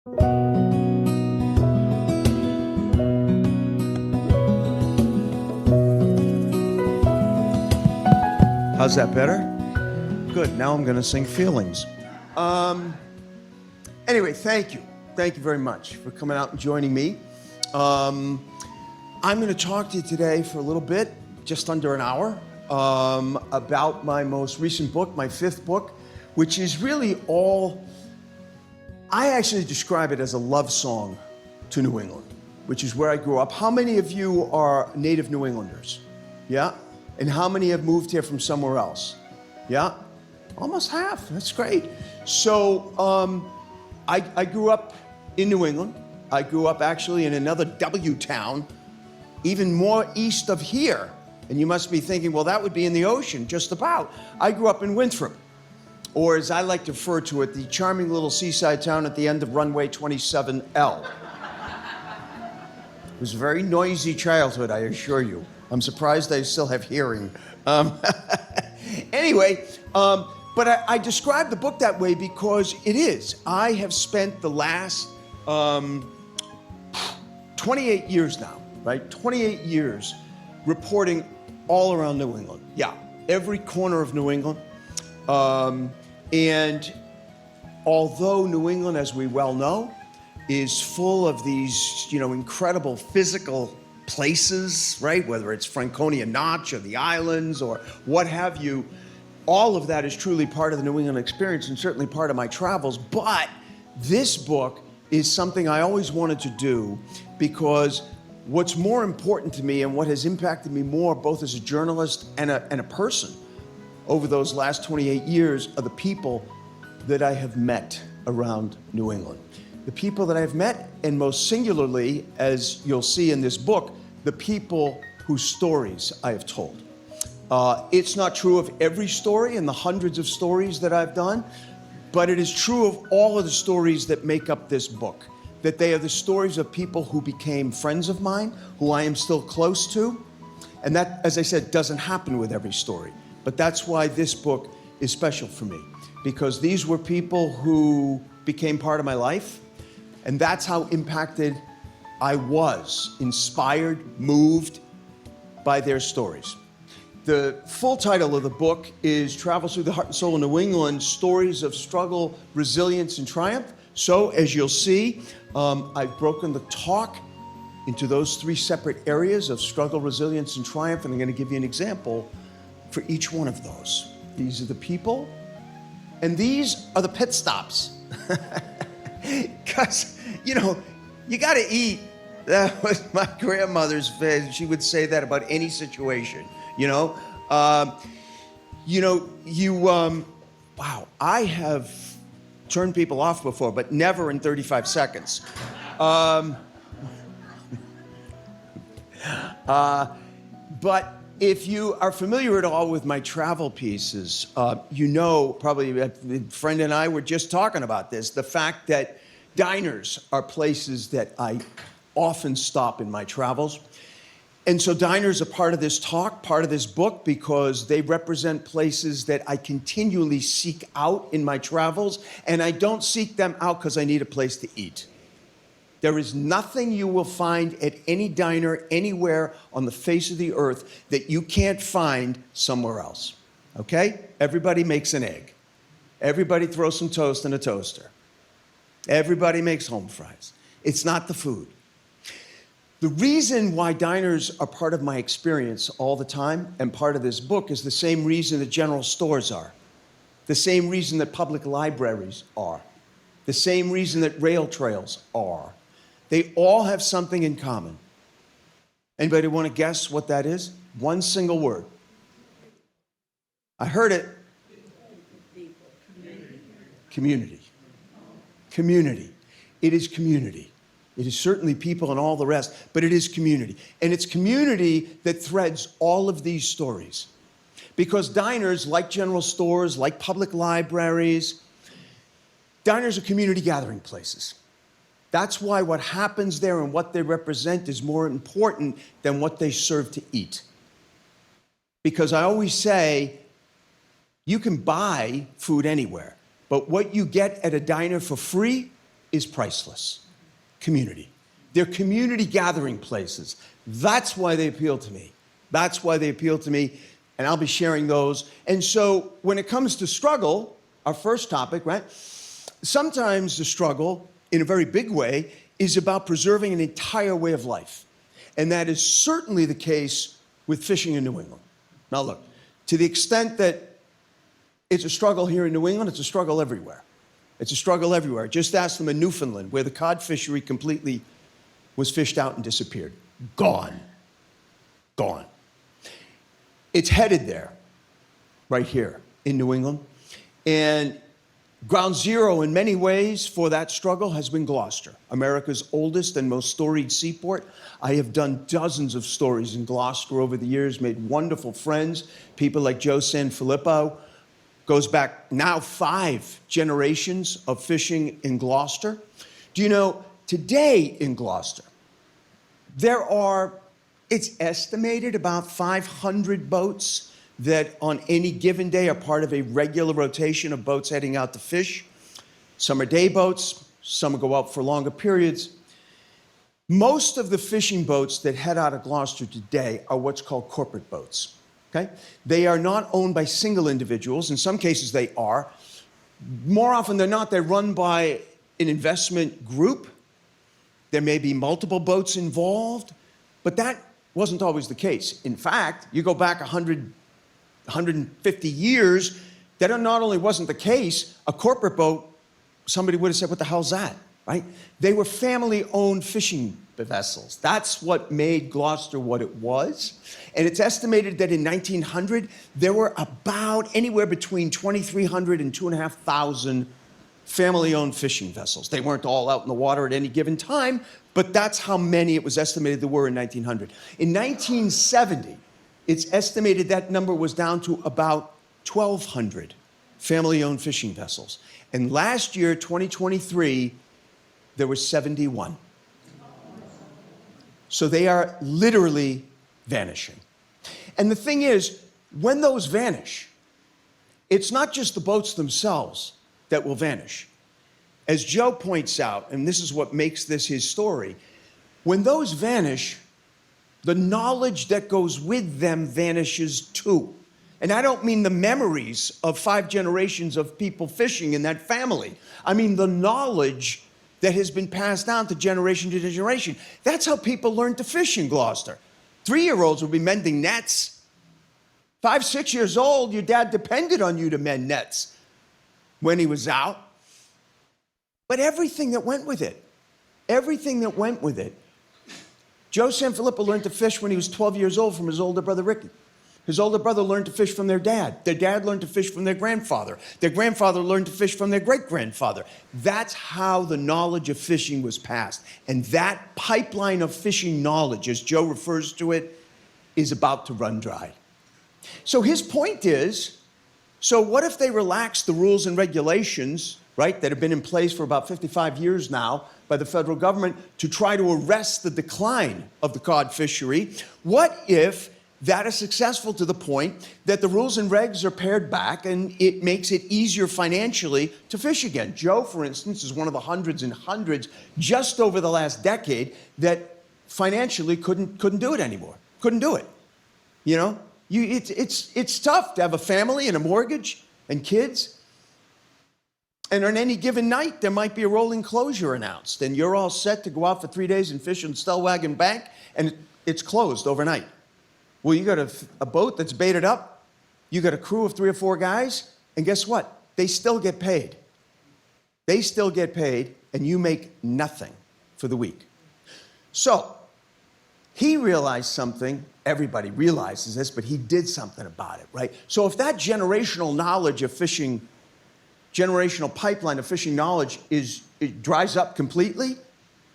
How's that better? Good. Now I'm going to sing Feelings. Anyway, thank you. Thank you very much for coming out and joining me. I'm going to talk to you today for a little bit, just under an hour, about my most recent book, my fifth book, which is really I actually describe it as a love song to New England, which is where I grew up. How many of you are native New Englanders? Yeah? And how many have moved here from somewhere else? Yeah? Almost half. That's great. So I grew up in New England. I grew up actually in another W town, even more east of here. And you must be thinking, well, that would be in the ocean, just about. I grew up in Winthrop, or as I like to refer to it, the charming little seaside town at the end of runway 27L. It was a very noisy childhood, I assure you. I'm surprised I still have hearing. Anyway, but I describe the book that way because it is. I have spent the last 28 years now, right? 28 years reporting all around New England. Yeah, every corner of New England. And although New England, as we well know, is full of these, incredible physical places, right? Whether it's Franconia Notch or the islands or what have you, all of that is truly part of the New England experience and certainly part of my travels. But this book is something I always wanted to do because what's more important to me and what has impacted me more, both as a journalist and a person over those last 28 years, are the people that I have met around New England. The people that I've met, and most singularly, as you'll see in this book, the people whose stories I have told. It's not true of every story and the hundreds of stories that I've done, but it is true of all of the stories that make up this book, that they are the stories of people who became friends of mine, who I am still close to. And that, as I said, doesn't happen with every story. But that's why this book is special for me, because these were people who became part of my life. And that's how impacted I was, inspired, moved by their stories. The full title of the book is Travels Through the Heart and Soul of New England, Stories of Struggle, Resilience, and Triumph. So, as you'll see, I've broken the talk into those three separate areas of struggle, resilience, and triumph, and I'm going to give you an example for each one of those. These are the people, and these are the pit stops. Because, you got to eat. That was my grandmother's phrase. She would say that about any situation, wow, I have turned people off before, but never in 35 seconds. But if you are familiar at all with my travel pieces, probably a friend and I were just talking about this, the fact that diners are places that I often stop in my travels. And so diners are part of this talk, part of this book, because they represent places that I continually seek out in my travels, and I don't seek them out because I need a place to eat. There is nothing you will find at any diner anywhere on the face of the earth that you can't find somewhere else, okay? Everybody makes an egg. Everybody throws some toast in a toaster. Everybody makes home fries. It's not the food. The reason why diners are part of my experience all the time and part of this book is the same reason that general stores are, the same reason that public libraries are, the same reason that rail trails are. They all have something in common. Anybody want to guess what that is? One single word. I heard it. Community. Community. It is community. It is certainly people and all the rest, but it is community. And it's community that threads all of these stories. Because diners, like general stores, like public libraries, diners are community gathering places. That's why what happens there and what they represent is more important than what they serve to eat. Because I always say, you can buy food anywhere, but what you get at a diner for free is priceless. Community. They're community gathering places. That's why they appeal to me. That's why they appeal to me, and I'll be sharing those. And so when it comes to struggle, our first topic, right? Sometimes the struggle, in a very big way, is about preserving an entire way of life. And that is certainly the case with fishing in New England. Now look, to the extent that it's a struggle here in New England, it's a struggle everywhere. It's a struggle everywhere. Just ask them in Newfoundland, where the cod fishery completely was fished out and disappeared. Gone. Gone. It's headed there, right here in New England. And ground zero in many ways for that struggle has been Gloucester, America's oldest and most storied seaport. I have done dozens of stories in Gloucester over the years, made wonderful friends, people like Joe Sanfilippo. Goes back now 5 generations of fishing in Gloucester. Do you know, today in Gloucester, it's estimated about 500 boats that on any given day are part of a regular rotation of boats heading out to fish. Some are day boats, some go out for longer periods. Most of the fishing boats that head out of Gloucester today are what's called corporate boats. Okay? They are not owned by single individuals. In some cases, they are. More often than not, they're run by an investment group. There may be multiple boats involved, but that wasn't always the case. In fact, you go back 150 years, that not only wasn't the case, a corporate boat, somebody would have said, what the hell's that, right? They were family-owned fishing vessels. That's what made Gloucester what it was. And it's estimated that in 1900, there were about anywhere between 2,300 and 2,500 family-owned fishing vessels. They weren't all out in the water at any given time, but that's how many it was estimated there were in 1900. In 1970, it's estimated that number was down to about 1,200 family-owned fishing vessels. And last year, 2023, there were 71. So they are literally vanishing. And the thing is, when those vanish, it's not just the boats themselves that will vanish. As Joe points out, and this is what makes this his story, when those vanish, the knowledge that goes with them vanishes too. And I don't mean the memories of 5 generations of people fishing in that family. I mean the knowledge that has been passed down to generation to generation. That's how people learn to fish in Gloucester. 3-year-olds will be mending nets. 5, 6 years old, your dad depended on you to mend nets when he was out. But everything that went with it, Joe Sanfilippo learned to fish when he was 12 years old from his older brother, Ricky. His older brother learned to fish from their dad. Their dad learned to fish from their grandfather. Their grandfather learned to fish from their great-grandfather. That's how the knowledge of fishing was passed. And that pipeline of fishing knowledge, as Joe refers to it, is about to run dry. So his point is, so what if they relax the rules and regulations, right, that have been in place for about 55 years now by the federal government to try to arrest the decline of the cod fishery? What if that is successful to the point that the rules and regs are pared back and it makes it easier financially to fish again? Joe, for instance, is one of the hundreds and hundreds just over the last decade that financially couldn't do it anymore. Couldn't do it. You know, it's tough to have a family and a mortgage and kids. And on any given night, there might be a rolling closure announced, and you're all set to go out for 3 days and fish in Stellwagen Bank, and it's closed overnight. Well, you got a boat that's baited up, you got a crew of 3 or 4 guys, and guess what? They still get paid. They still get paid, and you make nothing for the week. So he realized something. Everybody realizes this, but he did something about it, right? So if that generational knowledge of fishing, generational pipeline of fishing knowledge it dries up completely,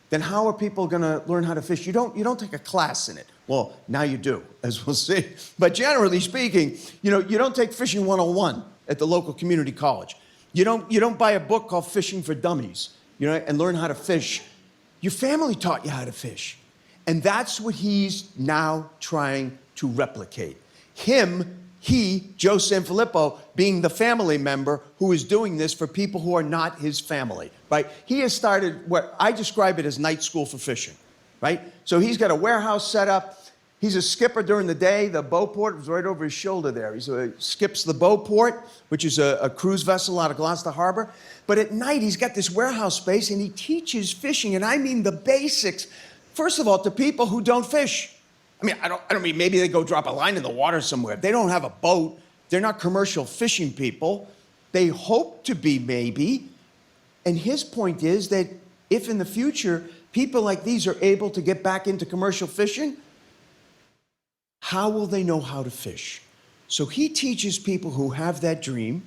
then how are people going to learn how to fish? You don't take a class in it. Well, now you do, as we'll see. But generally speaking, you don't take fishing 101 at the local community college. You don't buy a book called Fishing for Dummies, and learn how to fish. Your family taught you how to fish. And that's what he's now trying to replicate. Him he, Joe Sanfilippo, being the family member who is doing this for people who are not his family, right? He has started what I describe it as night school for fishing, right? So he's got a warehouse set up. He's a skipper during the day. The Beauport was right over his shoulder there. He skips the Beauport, which is a cruise vessel out of Gloucester Harbor. But at night, he's got this warehouse space, and he teaches fishing, and I mean the basics. First of all, to people who don't fish. I mean, I don't mean maybe they go drop a line in the water somewhere. They don't have a boat. They're not commercial fishing people. They hope to be, maybe. And his point is that if in the future people like these are able to get back into commercial fishing, how will they know how to fish? So he teaches people who have that dream,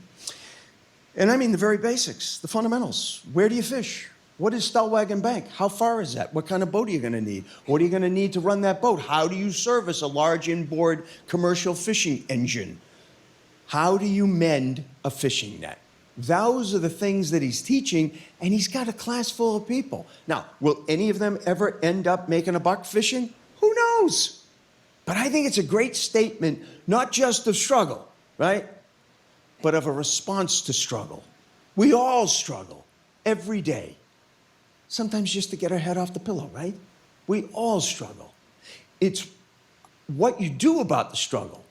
and I mean the very basics, the fundamentals. Where do you fish? What is Stellwagen Bank? How far is that? What kind of boat are you going to need? What are you going to need to run that boat? How do you service a large inboard commercial fishing engine? How do you mend a fishing net? Those are the things that he's teaching, and he's got a class full of people. Now, will any of them ever end up making a buck fishing? Who knows? But I think it's a great statement, not just of struggle, right? But of a response to struggle. We all struggle every day. Sometimes just to get our head off the pillow, right? We all struggle. It's what you do about the struggle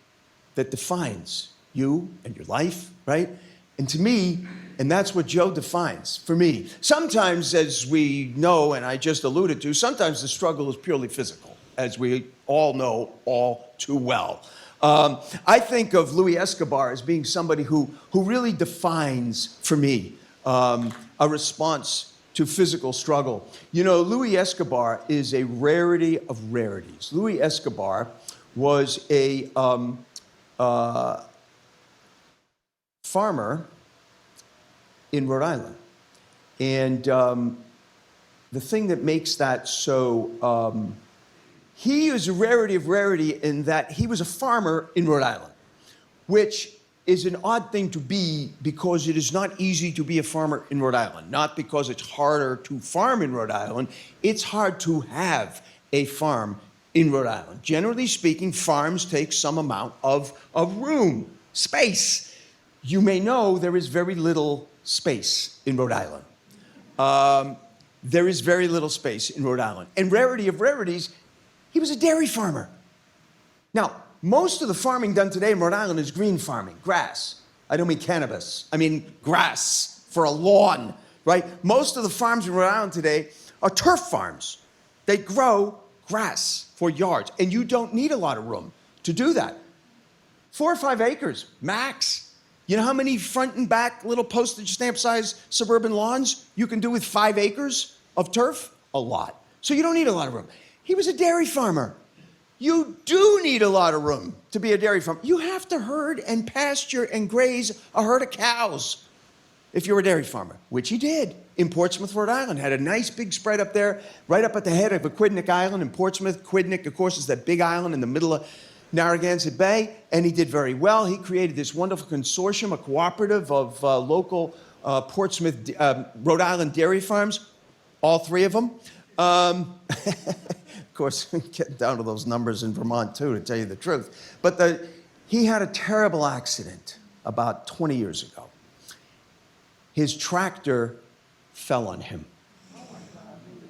that defines you and your life, right? And to me, and that's what Joe defines for me. Sometimes, as we know, and I just alluded to, sometimes the struggle is purely physical, as we all know all too well. I think of Louis Escobar as being somebody who really defines, for me, a response to physical struggle. You know, Louis Escobar is a rarity of rarities. Louis Escobar was a farmer in Rhode Island. And the thing that makes that so, he is a rarity of rarity in that he was a farmer in Rhode Island, which is an odd thing to be because it is not easy to be a farmer in Rhode Island. Not because it's harder to farm in Rhode Island, it's hard to have a farm in Rhode Island. Generally speaking, farms take some amount of room, space. You may know there is very little space in Rhode Island. There is very little space in Rhode Island. And rarity of rarities, he was a dairy farmer. Now, most of the farming done today in Rhode Island is green farming, grass. I don't mean cannabis. I mean grass for a lawn, right? Most of the farms in Rhode Island today are turf farms. They grow grass for yards, and you don't need a lot of room to do that. 4 or 5 acres, max. You know how many front and back little postage stamp size suburban lawns you can do with 5 acres of turf? A lot. So you don't need a lot of room. He was a dairy farmer. You do need a lot of room to be a dairy farmer. You have to herd and pasture and graze a herd of cows if you're a dairy farmer, which he did in Portsmouth, Rhode Island. Had a nice big spread up there, right up at the head of Aquidneck Island in Portsmouth. Aquidneck, of course, is that big island in the middle of Narragansett Bay, and he did very well. He created this wonderful consortium, a cooperative of local Portsmouth, Rhode Island dairy farms, all 3 of them. Of course, getting down to those numbers in Vermont, too, to tell you the truth. But he had a terrible accident about 20 years ago. His tractor fell on him.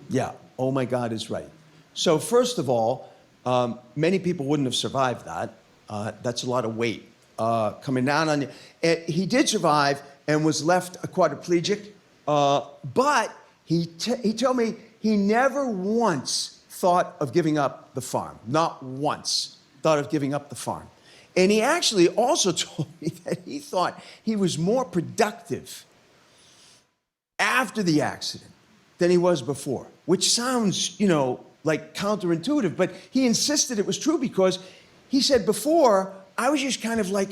Yeah, oh my God is right. So first of all, many people wouldn't have survived that. That's a lot of weight coming down on you. And he did survive and was left a quadriplegic. But he told me he never once thought of giving up the farm. Not once thought of giving up the farm. And he actually also told me that he thought he was more productive after the accident than he was before, which sounds, you know, like counterintuitive, but he insisted it was true because he said before, I was just kind of like,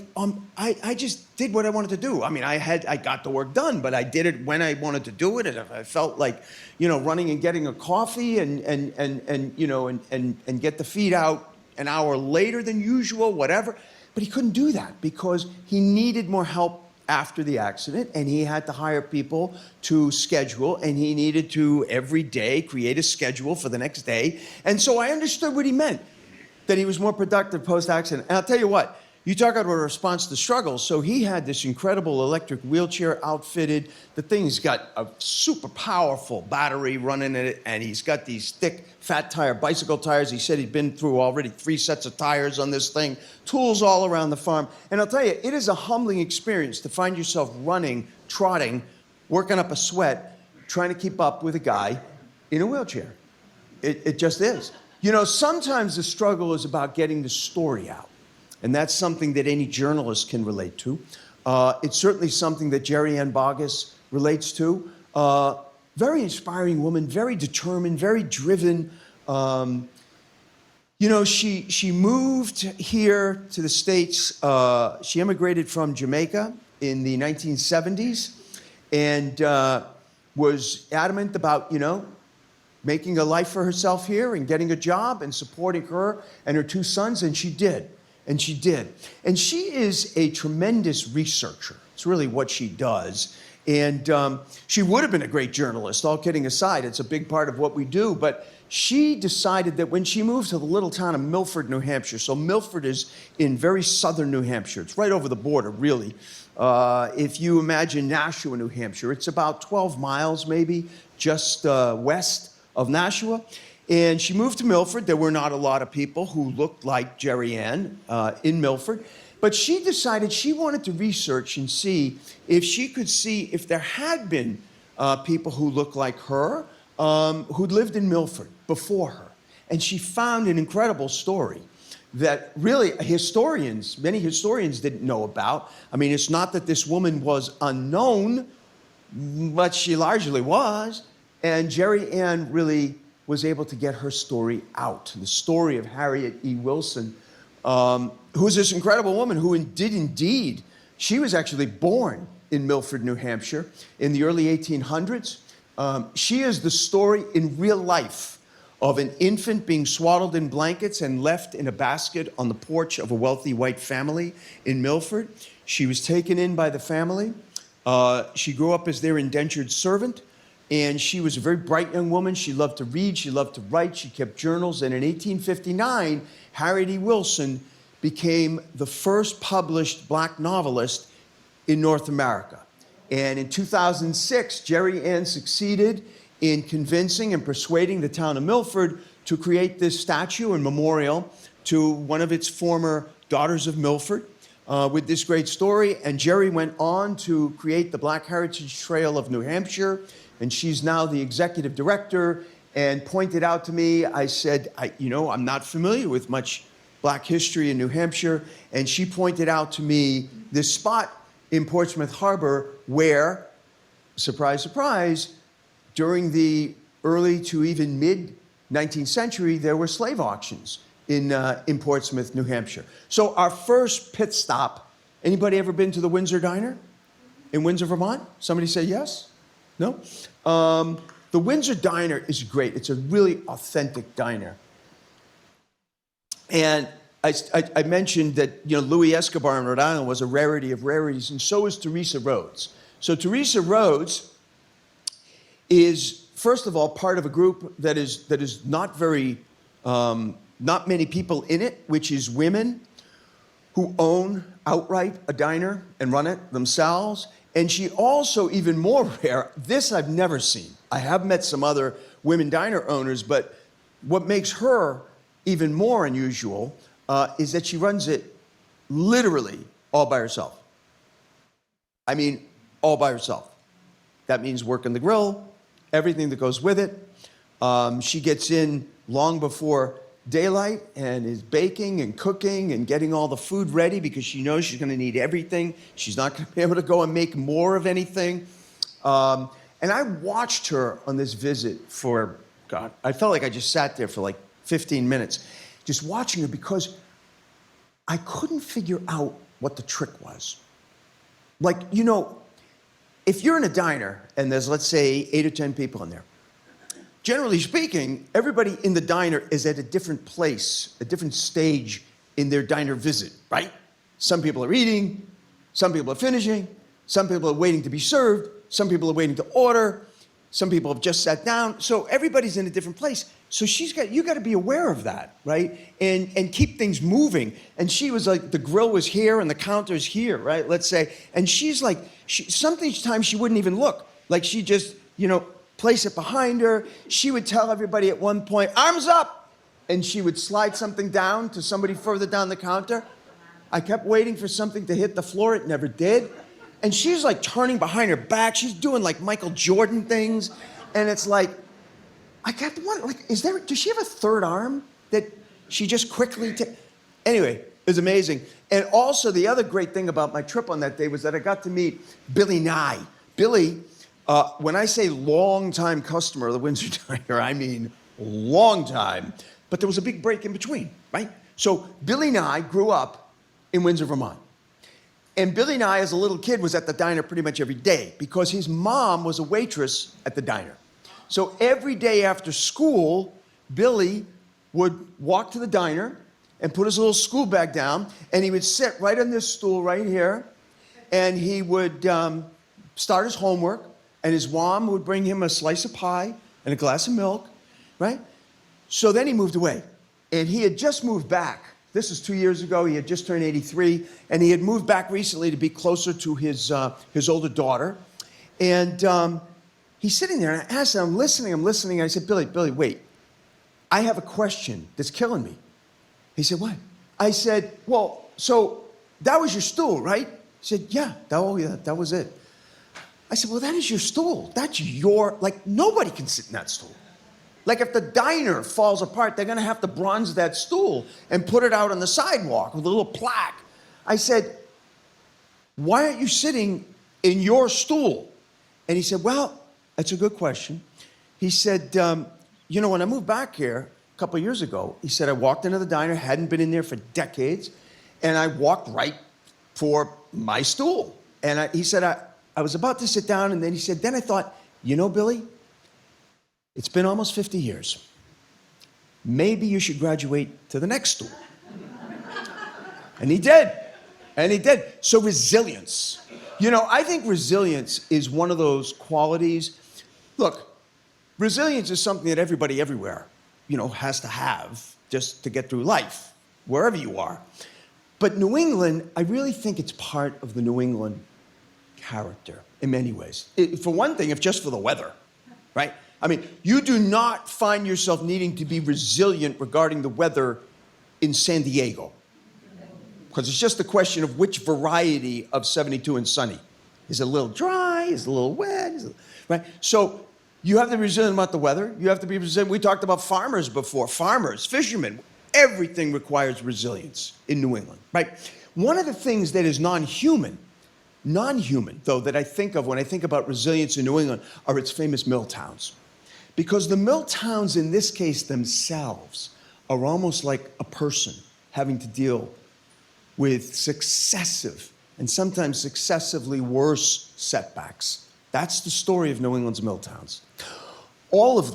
I just did what I wanted to do. I mean, I got the work done, but I did it when I wanted to do it. And if I felt like, you know, running and getting a coffee and you know, and get the feed out an hour later than usual, whatever. But he couldn't do that because he needed more help after the accident, and he had to hire people to schedule, and he needed to every day create a schedule for the next day. And so I understood what he meant, that he was more productive post-accident. And I'll tell you what, You talk about a response to struggle. So he had this incredible electric wheelchair outfitted. The thing's got a super powerful battery running in it, and he's got these thick, fat tire, bicycle tires. He said he'd been through already 3 sets of tires on this thing, tools all around the farm. And I'll tell you, it is a humbling experience to find yourself running, trotting, working up a sweat, trying to keep up with a guy in a wheelchair. It just is. You know, sometimes the struggle is about getting the story out. And that's something that any journalist can relate to. It's certainly something that Jerry Ann Boggess relates to. Very inspiring woman, very determined, very driven. You know, she moved here to the States. She immigrated from Jamaica in the 1970s and was adamant about, you know, making a life for herself here and getting a job and supporting her and her 2 sons, and she did. And she did. And she is a tremendous researcher. It's really what she does. And she would have been a great journalist, all kidding aside. It's a big part of what we do. But she decided that when she moved to the little town of Milford, New Hampshire, so Milford is in very southern New Hampshire. It's right over the border, really. If you imagine Nashua, New Hampshire, it's about 12 miles maybe just west of Nashua. And she moved to Milford. There were not a lot of people who looked like Jerry Ann in Milford. But she decided she wanted to research and see if she could see if there had been people who looked like her who'd lived in Milford before her. And she found an incredible story that really many historians didn't know about. I mean, it's not that this woman was unknown, but she largely was. And Jerry Ann really was able to get her story out. The story of Harriet E. Wilson, who's this incredible woman who did indeed, she was actually born in Milford, New Hampshire in the early 1800s. She is the story in real life of an infant being swaddled in blankets and left in a basket on the porch of a wealthy white family in Milford. She was taken in by the family. She grew up as their indentured servant. And she was a very bright young woman. She loved to read. She loved to write. She kept journals. And in 1859, Harriet E. Wilson became the first published black novelist in North America. And in 2006, Jerry Ann succeeded in convincing and persuading the town of Milford to create this statue and memorial to one of its former daughters of Milford with this great story. And Jerry went on to create the Black Heritage Trail of New Hampshire. And she's now the executive director, and pointed out to me, I said, I'm not familiar with much black history in New Hampshire. And she pointed out to me this spot in Portsmouth Harbor where, surprise, surprise, during the early to even mid-19th century, there were slave auctions in Portsmouth, New Hampshire. So our first pit stop, anybody ever been to the Windsor Diner in Windsor, Vermont? Somebody say yes? No? The Windsor Diner is great. It's a really authentic diner. And I mentioned that, Louis Escobar in Rhode Island was a rarity of rarities, and so is Teresa Rhodes. So Teresa Rhodes is, first of all, part of a group that is not many people in it, which is women who own outright a diner and run it themselves. And she also, even more rare, this I've never seen. I have met some other women diner owners, but what makes her even more unusual is that she runs it literally all by herself. I mean, all by herself. That means working the grill, everything that goes with it. She gets in long before daylight and is baking and cooking and getting all the food ready because she knows she's going to need everything. She's not going to be able to go and make more of anything. And I watched her on this visit for, God, I felt like I just sat there for like 15 minutes, just watching her because I couldn't figure out what the trick was. Like, if you're in a diner and there's, let's say, 8 or 10 people in there, generally speaking, everybody in the diner is at a different place, a different stage in their diner visit, right? Some people are eating, some people are finishing, some people are waiting to be served, some people are waiting to order. Some people have just sat down. So everybody's in a different place. So you got to be aware of that, right? And keep things moving. And she was like, the grill was here and the counter's here, right? Let's say. And she's like, sometimes she wouldn't even look. Like she just, place it behind her. She would tell everybody at one point, arms up. And she would slide something down to somebody further down the counter. I kept waiting for something to hit the floor. It never did. And she's like turning behind her back. She's doing like Michael Jordan things. And it's like, I kept wondering, like, does she have a third arm that she just quickly Anyway, it was amazing. And also the other great thing about my trip on that day was that I got to meet Billy Nye. Billy, when I say long-time customer of the Windsor Diner, I mean long time. But there was a big break in between, right? So Billy Nye grew up in Windsor, Vermont. And Billy Nye, as a little kid, was at the diner pretty much every day because his mom was a waitress at the diner. So every day after school, Billy would walk to the diner and put his little school bag down, and he would sit right on this stool right here, and he would start his homework, and his mom would bring him a slice of pie and a glass of milk, right? So then he moved away, and he had just moved back. This is 2 years ago. He had just turned 83, and he had moved back recently to be closer to his older daughter. And he's sitting there, and I asked him, I'm listening, and I said, Billy, wait. I have a question that's killing me. He said, what? I said, well, so that was your stool, right? He said, yeah, that was it. I said, well, that is your stool. That's nobody can sit in that stool. Like if the diner falls apart, they're gonna have to bronze that stool and put it out on the sidewalk with a little plaque. I said, why aren't you sitting in your stool? And he said, well, that's a good question. He said, when I moved back here a couple of years ago, he said, I walked into the diner, hadn't been in there for decades, and I walked right for my stool. And he said, I was about to sit down, and then he said, then I thought, Billy, it's been almost 50 years. Maybe you should graduate to the next stool. And he did. So resilience. I think resilience is one of those qualities. Look, resilience is something that everybody everywhere, has to have just to get through life, wherever you are. But New England, I really think it's part of the New England character in many ways. For one thing, if just for the weather, right? I mean, you do not find yourself needing to be resilient regarding the weather in San Diego. Because it's just a question of which variety of 72 and sunny. Is it a little dry? Is it a little wet? Right? So you have to be resilient about the weather. You have to be resilient. We talked about farmers before. Farmers, fishermen. Everything requires resilience in New England, right? One of the things that is non-human, though, that I think of when I think about resilience in New England are its famous mill towns. Because the mill towns, in this case themselves, are almost like a person having to deal with successive and sometimes successively worse setbacks. That's the story of New England's mill towns. All of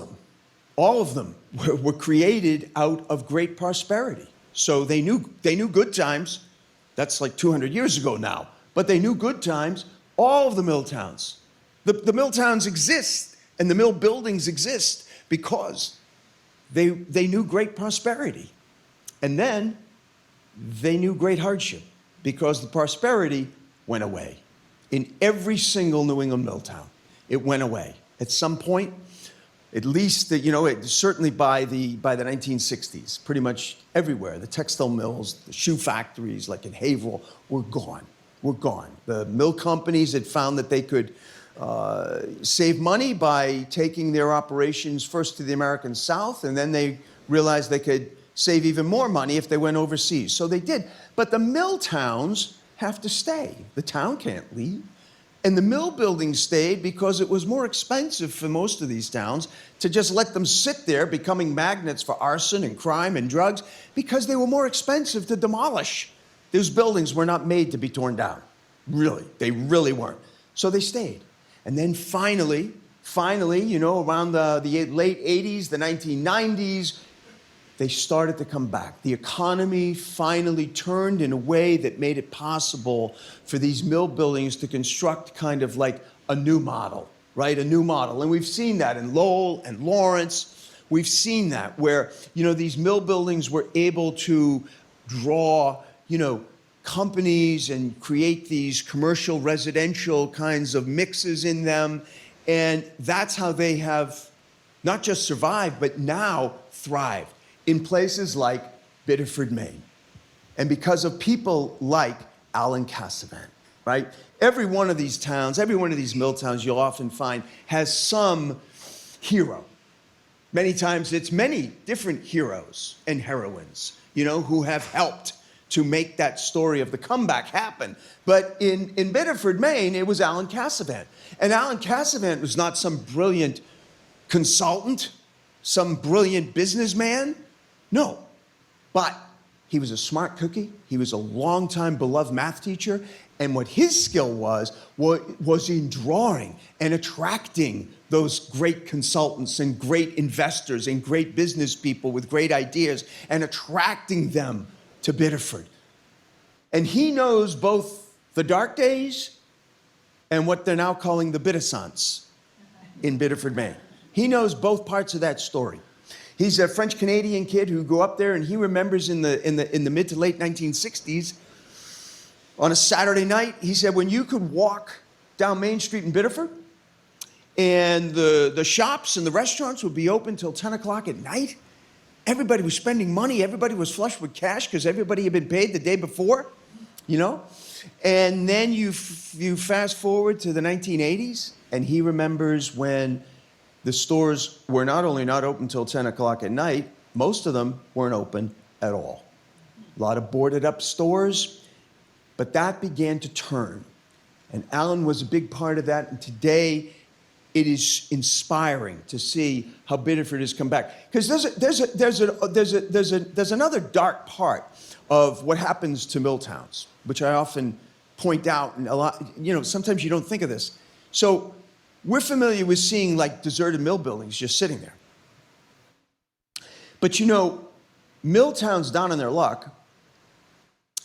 them were created out of great prosperity. So they knew good times. That's like 200 years ago now. But they knew good times. All of the mill towns. The mill towns exist. And the mill buildings exist because they knew great prosperity. And then they knew great hardship because the prosperity went away. In every single New England mill town, it went away. At some point, at least, certainly by the 1960s, pretty much everywhere, the textile mills, the shoe factories like in Haverhill were gone. The mill companies had found that they could save money by taking their operations first to the American South, and then they realized they could save even more money if they went overseas. So they did. But the mill towns have to stay. The town can't leave. And the mill buildings stayed because it was more expensive for most of these towns to just let them sit there, becoming magnets for arson and crime and drugs, because they were more expensive to demolish. Those buildings were not made to be torn down. Really, they really weren't. So they stayed. And then finally, around the late 80s, the 1990s, they started to come back. The economy finally turned in a way that made it possible for these mill buildings to construct kind of like a new model, right? A new model. And we've seen that in Lowell and Lawrence. We've seen that where, these mill buildings were able to draw, companies and create these commercial residential kinds of mixes in them. And that's how they have not just survived, but now thrived in places like Biddeford, Maine. And because of people like Alan Cassavant, right? Every one of these towns, every one of these mill towns you'll often find has some hero. Many times it's many different heroes and heroines, who have helped to make that story of the comeback happen. But in Biddeford, Maine, it was Alan Cassavant. And Alan Cassavant was not some brilliant consultant, some brilliant businessman. No, but he was a smart cookie. He was a longtime beloved math teacher. And what his skill was in drawing and attracting those great consultants and great investors and great business people with great ideas and attracting them to Biddeford. And he knows both the dark days and what they're now calling the Biddescents in Biddeford, Maine. He knows both parts of that story. He's a French-Canadian kid who grew up there, and he remembers in the mid to late 1960s, on a Saturday night, he said, when you could walk down Main Street in Biddeford, and the shops and the restaurants would be open till 10 o'clock at night, everybody was spending money, everybody was flush with cash because everybody had been paid the day before, And then you fast forward to the 1980s, and he remembers when the stores were not only not open till 10 o'clock at night, most of them weren't open at all. A lot of boarded up stores, but that began to turn. And Alan was a big part of that, and today it is inspiring to see how Biddeford has come back. Because there's another dark part of what happens to mill towns, which I often point out, and a lot, sometimes you don't think of this. So we're familiar with seeing like deserted mill buildings just sitting there. But mill towns down on their luck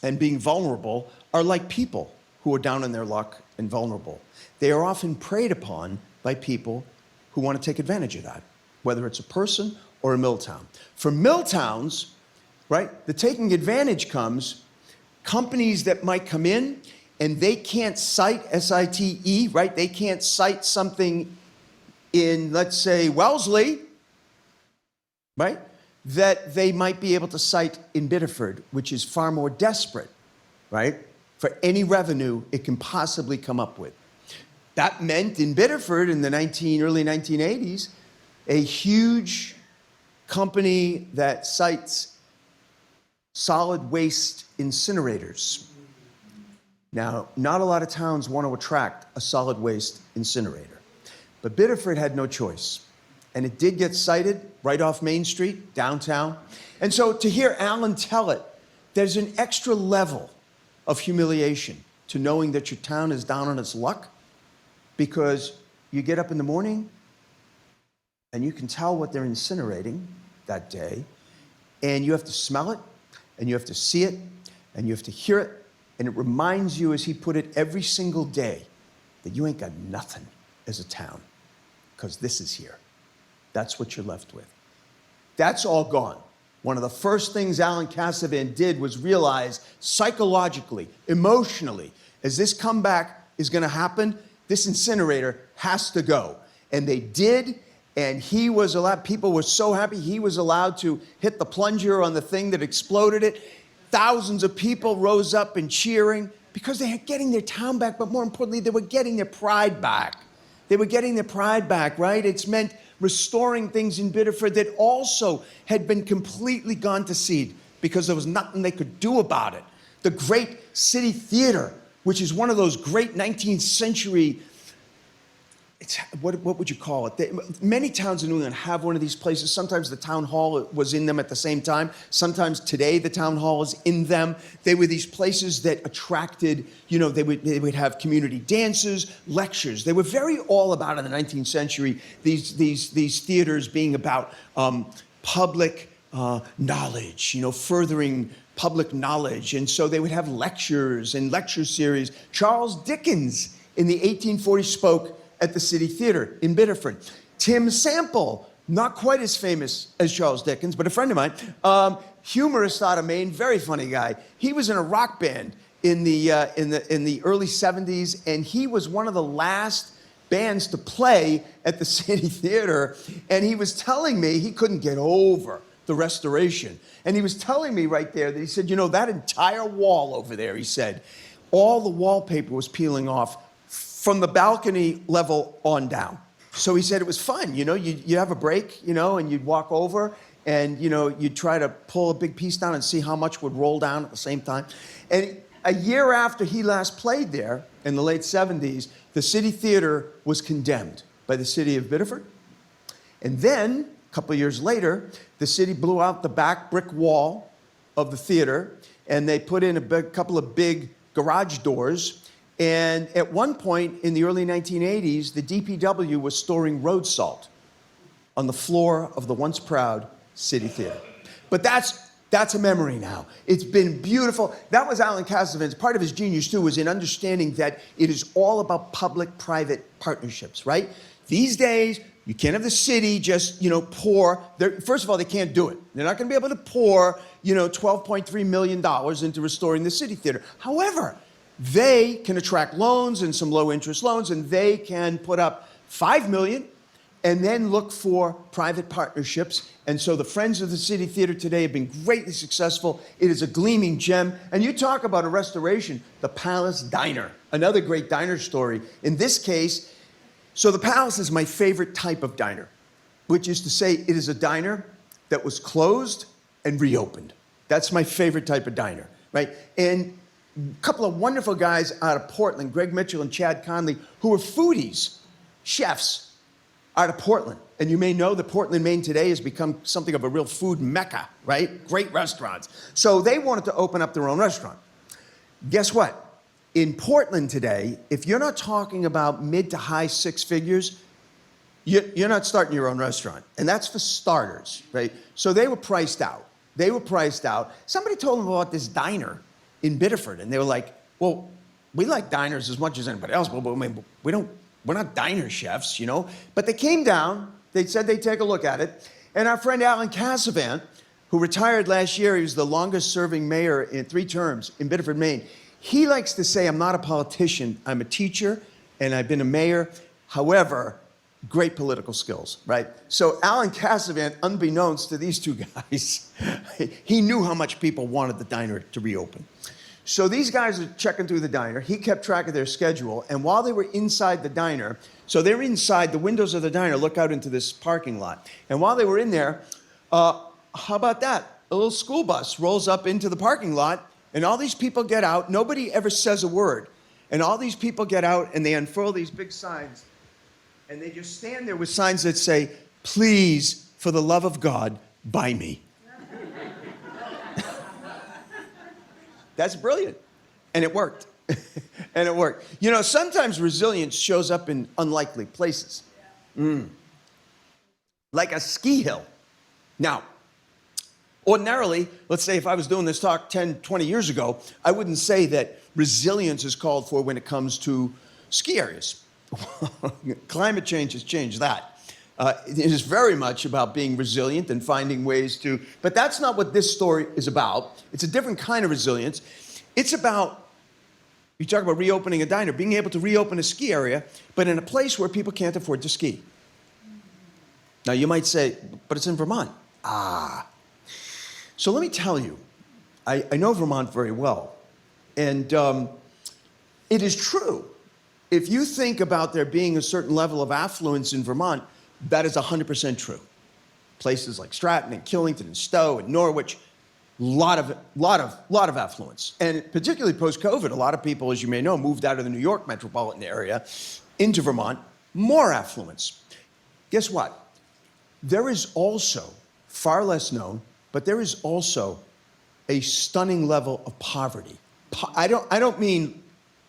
and being vulnerable are like people who are down on their luck and vulnerable. They are often preyed upon by people who want to take advantage of that, whether it's a person or a mill town. For mill towns, right, the taking advantage comes, companies that might come in and they can't cite S-I-T-E, right? They can't cite something in, let's say, Wellesley, right? That they might be able to cite in Biddeford, which is far more desperate, right? For any revenue it can possibly come up with. That meant in Biddeford in the early 1980s, a huge company that cites solid waste incinerators. Now, not a lot of towns want to attract a solid waste incinerator, but Biddeford had no choice. And it did get cited right off Main Street, downtown. And so to hear Alan tell it, there's an extra level of humiliation to knowing that your town is down on its luck, because you get up in the morning and you can tell what they're incinerating that day, and you have to smell it, and you have to see it, and you have to hear it, and it reminds you, as he put it, every single day that you ain't got nothing as a town, because this is here. That's what you're left with. That's all gone. One of the first things Alan Cassavant did was realize psychologically, emotionally, as this comeback is going to happen, this incinerator has to go. And they did, and he was allowed, people were so happy, he was allowed to hit the plunger on the thing that exploded it. Thousands of people rose up and cheering because they were getting their town back, but more importantly, they were getting their pride back. They were getting their pride back, right? It's meant restoring things in Biddeford that also had been completely gone to seed because there was nothing they could do about it. The great city theater, which is one of those great 19th century, what would you call it? Many towns in New England have one of these places. Sometimes the town hall was in them at the same time. Sometimes today the town hall is in them. They were these places that attracted, they would have community dances, lectures. They were very all about, in the 19th century, these theaters being about public knowledge, furthering public knowledge. And so they would have lectures and lecture series. Charles Dickens in the 1840s spoke at the City Theater in Biddeford. Tim Sample, not quite as famous as Charles Dickens, but a friend of mine, humorist out of Maine, very funny guy. He was in a rock band in the early 70s, and he was one of the last bands to play at the City Theater, and he was telling me he couldn't get over the restoration. And he was telling me right there that he said, you know, that entire wall over there, he said, all the wallpaper was peeling off from the balcony level on down. So he said it was fun, you know, you'd have a break, you know, and you'd walk over and, you know, you'd try to pull a big piece down and see how much would roll down at the same time. And a year after he last played there, in the late 70s, the City Theater was condemned by the city of Biddeford. And then, a couple of years later, the city blew out the back brick wall of the theater, and they put in a couple of big garage doors. And at one point in the early 1980s, the DPW was storing road salt on the floor of the once proud City Theater. But that's a memory now. It's been beautiful. That was Alan Casavant's, part of his genius too, was in understanding that it is all about public-private partnerships, right? These days, you can't have the city just, you know, pour. First of all, they can't do it. They're not gonna be able to pour, you know, $12.3 million into restoring the City Theater. However, they can attract loans and some low-interest loans, and they can put up $5 million and then look for private partnerships. And so the Friends of the City Theater today have been greatly successful. It is a gleaming gem. And you talk about a restoration, the Palace Diner, another great diner story. In this case, so the Palace is my favorite type of diner, which is to say it is a diner that was closed and reopened. That's my favorite type of diner, right? And a couple of wonderful guys out of Portland, Greg Mitchell and Chad Conley, who are foodies, chefs, out of Portland. And you may know that Portland, Maine today has become something of a real food mecca, right? Great restaurants. So they wanted to open up their own restaurant. Guess what? In Portland today, if you're not talking about mid to high six figures, you're not starting your own restaurant. And that's for starters, right? So they were priced out. They were priced out. Somebody told them about this diner in Biddeford, and they were like, well, we like diners as much as anybody else, but we're not diner chefs, you know? But they came down, they said they'd take a look at it, and our friend Alan Casavant, who retired last year, he was the longest serving mayor in 3 terms in Biddeford, Maine. He likes to say, I'm not a politician, I'm a teacher, and I've been a mayor. However, great political skills, right? So Alan Casavant, unbeknownst to these two guys, he knew how much people wanted the diner to reopen. So these guys are checking through the diner. He kept track of their schedule. And while they were inside the diner, so they're inside, the windows of the diner look out into this parking lot. And while they were in there, how about that? A little school bus rolls up into the parking lot, and all these people get out. Nobody ever says a word. And all these people get out, and they unfurl these big signs. And they just stand there with signs that say, please, for the love of God, buy me. That's brilliant. And it worked. And it worked. You know, sometimes resilience shows up in unlikely places. Like a ski hill. Now, ordinarily, let's say if I was doing this talk 10, 20 years ago, I wouldn't say that resilience is called for when it comes to ski areas. Climate change has changed that. It is very much about being resilient and finding ways to, but that's not what this story is about. It's a different kind of resilience. It's about, you talk about reopening a diner, being able to reopen a ski area, but in a place where people can't afford to ski. Now you might say, but it's in Vermont. So let me tell you, I know Vermont very well, and it is true. If you think about there being a certain level of affluence in Vermont, that is 100% true. Places like Stratton and Killington and Stowe and Norwich, lot of affluence. And particularly post-COVID, a lot of people, as you may know, moved out of the New York metropolitan area into Vermont, more affluence. Guess what? There is also, far less known, but there is also a stunning level of poverty. I don't mean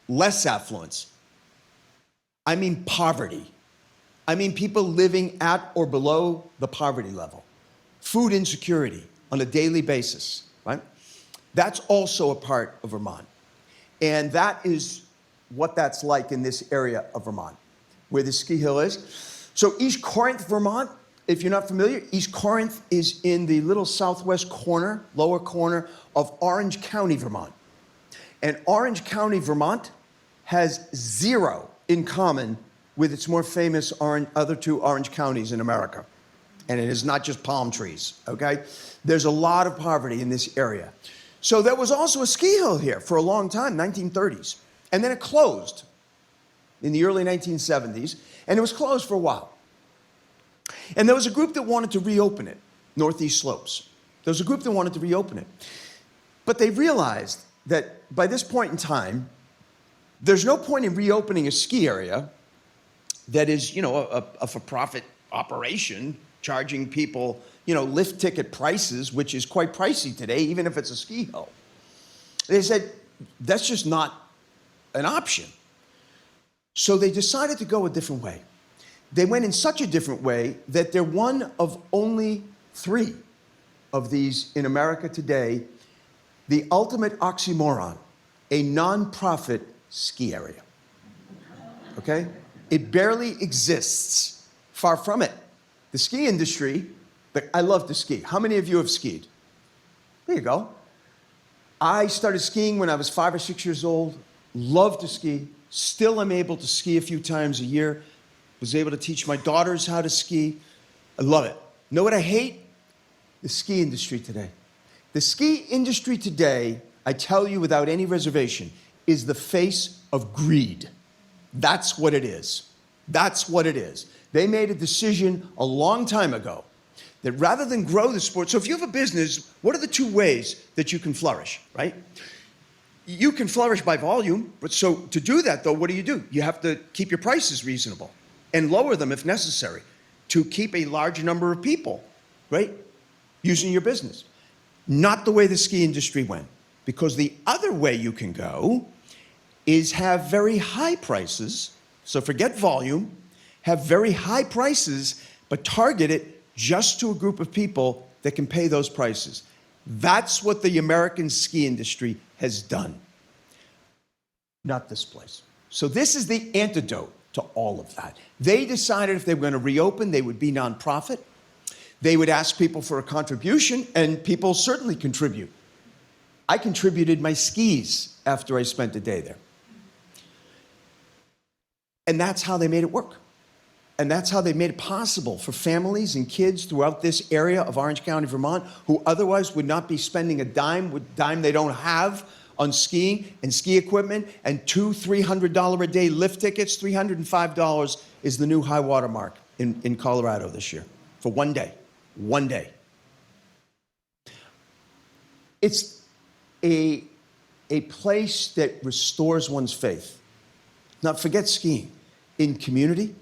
less affluence. I mean poverty. I mean people living at or below the poverty level. Food insecurity on a daily basis, right? That's also a part of Vermont. And that is what that's like in this area of Vermont. where the ski hill is. So East Corinth, Vermont, if you're not familiar, East Corinth is in the little southwest corner, lower corner of Orange County, Vermont. And Orange County, Vermont has zero in common with its more famous other two orange counties in America. And it is not just palm trees, okay? There's a lot of poverty in this area. So there was also a ski hill here for a long time, 1930s. And then it closed in the early 1970s, and it was closed for a while. And there was a group that wanted to reopen it, Northeast Slopes. There was a group that wanted to reopen it. But they realized that by this point in time, there's no point in reopening a ski area that is, a for-profit operation, charging people, lift ticket prices, which is quite pricey today, even if it's a ski hill. They said, that's just not an option. So they decided to go a different way. They went in such a different way that they're one of only 3 of these in America today, the ultimate oxymoron, a nonprofit ski area. Okay? It barely exists. Far from it. The ski industry, I love to ski. How many of you have skied? There you go. I started skiing when I was 5 or 6 years old. Love to ski. Still am able to ski a few times a year. Was able to teach my daughters how to ski. I love it. Know what I hate? The ski industry today. The ski industry today, I tell you without any reservation, is the face of greed. That's what it is. That's what it is. They made a decision a long time ago that rather than grow the sport, so if you have a business, what are the 2 ways that you can flourish, right? You can flourish by volume, but so to do that though, what do? You have to keep your prices reasonable and lower them if necessary to keep a large number of people, right, using your business. Not the way the ski industry went, because the other way you can go is have very high prices, so forget volume, have very high prices, but target it just to a group of people that can pay those prices. That's what the American ski industry has done. Not this place. So this is the antidote to all of that. They decided if they were going to reopen, they would be nonprofit. They would ask people for a contribution, and people certainly contribute. I contributed my skis after I spent a day there. And that's how they made it work. And that's how they made it possible for families and kids throughout this area of Orange County, Vermont, who otherwise would not be spending a dime they don't have on skiing and ski equipment, and $200-300 a day lift tickets. $305 is the new high water mark in Colorado this year for one day. One day. It's a place that restores one's faith. Now, forget skiing. In community,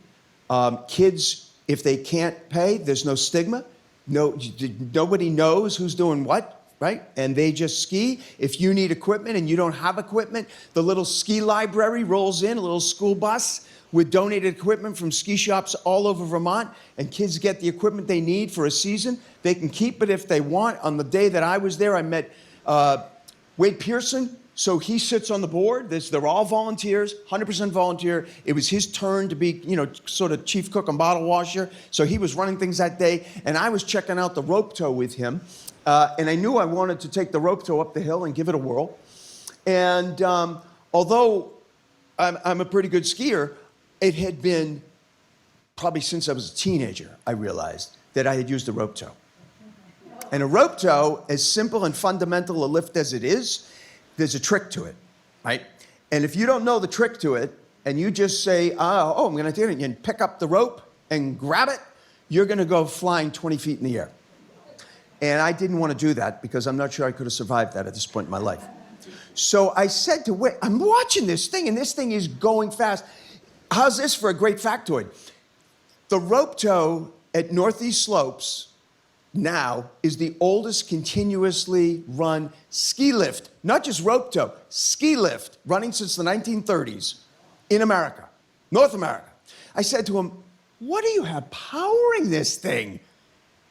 kids, if they can't pay, there's no stigma. Nobody knows who's doing what, right? And they just ski. If you need equipment and you don't have equipment, the little ski library rolls in, a little school bus with donated equipment from ski shops all over Vermont, and kids get the equipment they need for a season. They can keep it if they want. On the day that I was there, I met Wade Pearson. So he sits on the board. They're all volunteers, 100% volunteer. It was his turn to be, sort of chief cook and bottle washer. So he was running things that day, and I was checking out the rope tow with him. And I knew I wanted to take the rope tow up the hill and give it a whirl. And although I'm a pretty good skier, it had been probably since I was a teenager, I realized that I had used a rope tow. And a rope tow, as simple and fundamental a lift as it is, there's a trick to it, right? And if you don't know the trick to it, and you just say, I'm going to do it, and pick up the rope and grab it, you're going to go flying 20 feet in the air. And I didn't want to do that because I'm not sure I could have survived that at this point in my life. So I said to Wade, I'm watching this thing, and this thing is going fast. How's this for a great factoid? The rope tow at Northeast Slopes now is the oldest continuously run ski lift, not just rope tow, ski lift, running since the 1930s in America, North America. I said to him, what do you have powering this thing?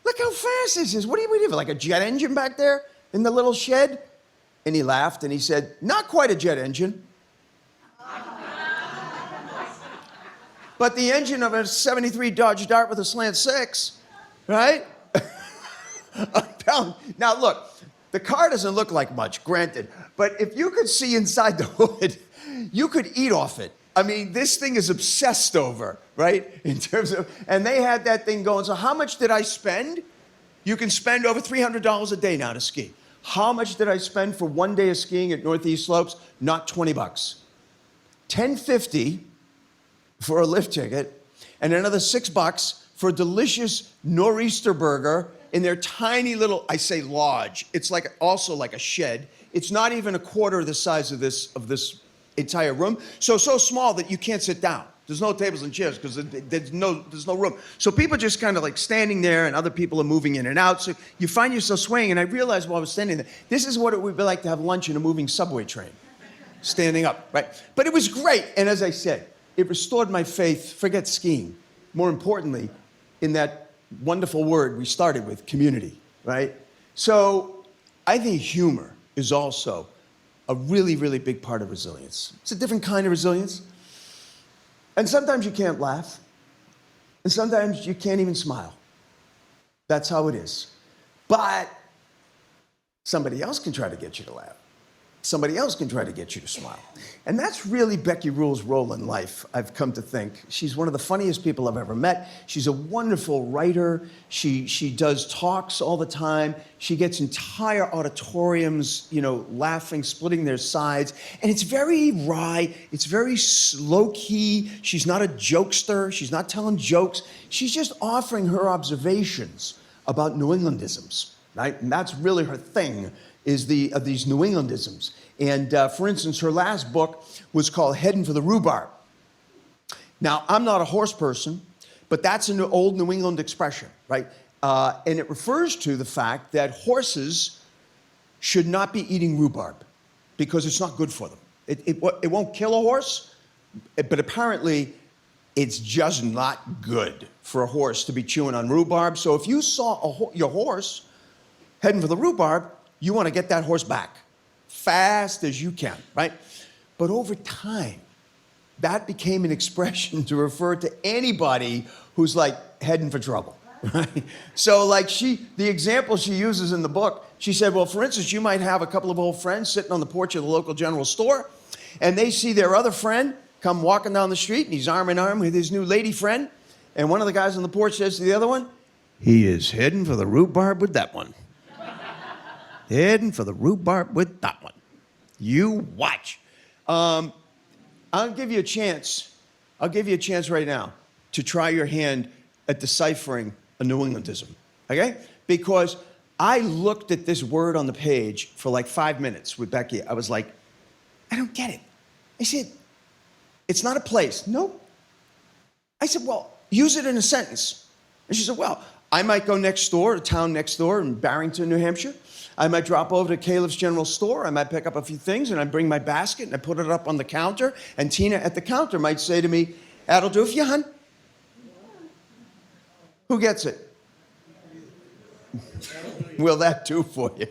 Look how fast this is. What do you have, like a jet engine back there in the little shed? And he laughed and he said, not quite a jet engine. but the engine of a 73 Dodge Dart with a slant 6, right? I'm telling you. Now look, the car doesn't look like much, granted, but if you could see inside the hood, you could eat off it. I mean, this thing is obsessed over, right? In terms of, and they had that thing going. So how much did I spend? You can spend over $300 a day now to ski. How much did I spend for one day of skiing at Northeast Slopes? Not 20 bucks. $10.50 for a lift ticket, and another $6 for a delicious nor'easter burger in their tiny little, I say lodge. It's like also like a shed. It's not even a quarter of the size of this entire room. So small that you can't sit down. There's no tables and chairs because there's no room. So people just kind of like standing there, and other people are moving in and out. So you find yourself swaying. And I realized while I was standing there, this is what it would be like to have lunch in a moving subway train, standing up, right? But it was great. And as I said, it restored my faith. Forget skiing. More importantly, in that wonderful word we started with, community, right? So I think humor is also a really, really big part of resilience. It's a different kind of resilience. And sometimes you can't laugh. And sometimes you can't even smile. That's how it is. But somebody else can try to get you to laugh. Somebody else can try to get you to smile. And that's really Becky Rule's role in life, I've come to think. She's one of the funniest people I've ever met. She's a wonderful writer. She does talks all the time. She gets entire auditoriums, laughing, splitting their sides. And it's very wry. It's very low-key. She's not a jokester. She's not telling jokes. She's just offering her observations about New Englandisms, right? And that's really her thing, is these New Englandisms. And for instance, her last book was called Heading for the Rhubarb. Now, I'm not a horse person, but that's an old New England expression, right? And it refers to the fact that horses should not be eating rhubarb because it's not good for them. It won't kill a horse, but apparently it's just not good for a horse to be chewing on rhubarb. So if you saw your horse heading for the rhubarb, you want to get that horse back fast as you can, right? But over time, that became an expression to refer to anybody who's like heading for trouble, right? So like the example she uses in the book, she said, well, for instance, you might have a couple of old friends sitting on the porch of the local general store, and they see their other friend come walking down the street, and he's arm in arm with his new lady friend, and one of the guys on the porch says to the other one, he is heading for the rhubarb with that one. Heading for the rhubarb with that one. You watch. I'll give you a chance. I'll give you a chance right now to try your hand at deciphering a New Englandism, okay? Because I looked at this word on the page for like 5 minutes with Becky. I was like, I don't get it. I said, it's not a place. Nope. I said, well, use it in a sentence. And she said, well, I might go next door, a town next door in Barrington, New Hampshire. I might drop over to Caleb's General Store. I might pick up a few things, and I bring my basket, and I put it up on the counter. And Tina at the counter might say to me, that'll do for you, hon. Who gets it? Will that do for you?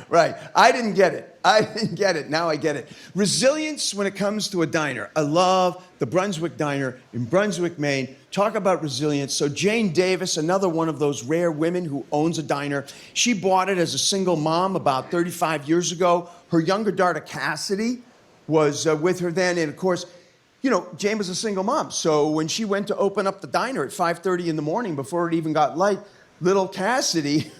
Right. I didn't get it. Now I get it. Resilience when it comes to a diner. I love the Brunswick Diner in Brunswick, Maine. Talk about resilience. So Jane Davis, another one of those rare women who owns a diner, she bought it as a single mom about 35 years ago. Her younger daughter, Cassidy, was with her then. And of course, Jane was a single mom. So when she went to open up the diner at 5:30 in the morning before it even got light, little Cassidy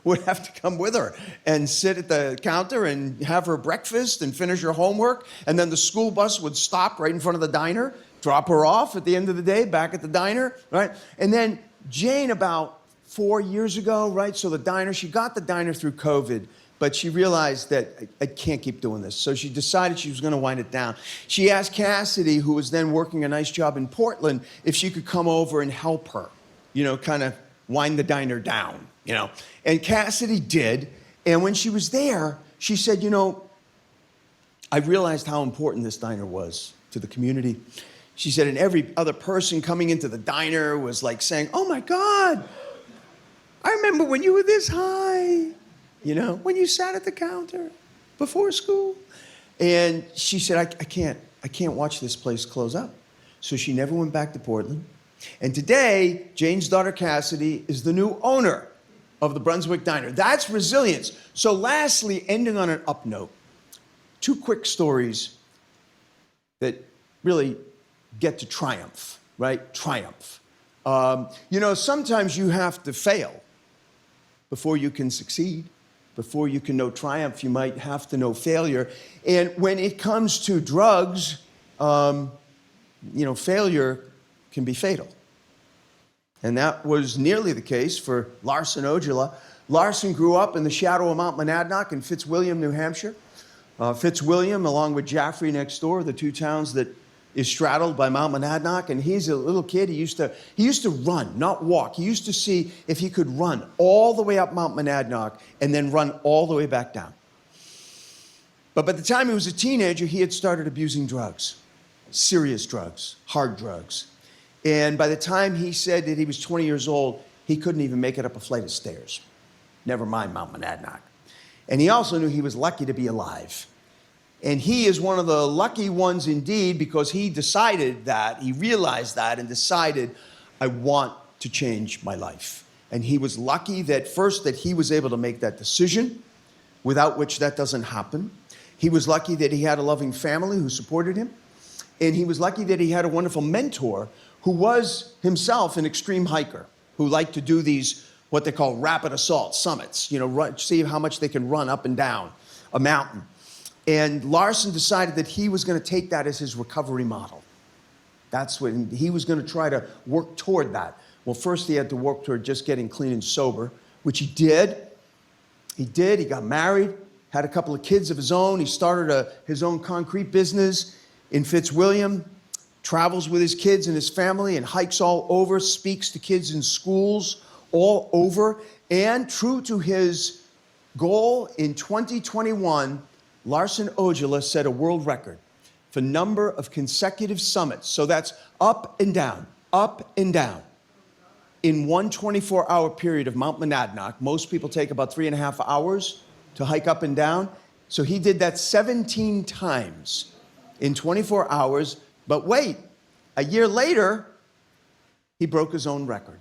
would have to come with her and sit at the counter and have her breakfast and finish her homework. And then the school bus would stop right in front of the diner, drop her off at the end of the day back at the diner, right? And then Jane, about 4 years ago, right? So she got the diner through COVID, but she realized that I can't keep doing this. So she decided she was going to wind it down. She asked Cassidy, who was then working a nice job in Portland, if she could come over and help her, kind of wind the diner down, And Cassidy did. And when she was there, she said, I realized how important this diner was to the community. She said, and every other person coming into the diner was like saying, oh my God, I remember when you were this high, when you sat at the counter before school. And she said, I can't watch this place close up. So she never went back to Portland. And today, Jane's daughter Cassidy is the new owner of the Brunswick Diner. That's resilience. So lastly, ending on an up note, two quick stories that really get to triumph, right? Triumph. Sometimes you have to fail before you can succeed. Before you can know triumph, you might have to know failure. And when it comes to drugs, failure can be fatal. And that was nearly the case for Larson Ojala. Larson grew up in the shadow of Mount Monadnock in Fitzwilliam, New Hampshire. Fitzwilliam, along with Jaffrey next door, the two towns that is straddled by Mount Monadnock. And he's a little kid. He used to run, not walk. He used to see if he could run all the way up Mount Monadnock and then run all the way back down. But by the time he was a teenager, he had started abusing drugs, serious drugs, hard drugs. And by the time he said that he was 20 years old, he couldn't even make it up a flight of stairs. Never mind Mount Monadnock. And he also knew he was lucky to be alive. And he is one of the lucky ones indeed, because he realized that and decided, I want to change my life. And he was lucky that he was able to make that decision, without which that doesn't happen. He was lucky that he had a loving family who supported him. And he was lucky that he had a wonderful mentor who was himself an extreme hiker, who liked to do these, what they call rapid assault summits, see how much they can run up and down a mountain. And Larson decided that he was going to take that as his recovery model. That's what he was going to try to work toward that. Well, first he had to work toward just getting clean and sober, which he did. He got married, had a couple of kids of his own. He started his own concrete business in Fitzwilliam, travels with his kids and his family and hikes all over, speaks to kids in schools all over. And true to his goal, in 2021, Larson Ojala set a world record for number of consecutive summits. So that's up and down, in one 24-hour period of Mount Monadnock. Most people take about 3.5 hours to hike up and down. So he did that 17 times in 24 hours. But wait, a year later, he broke his own record.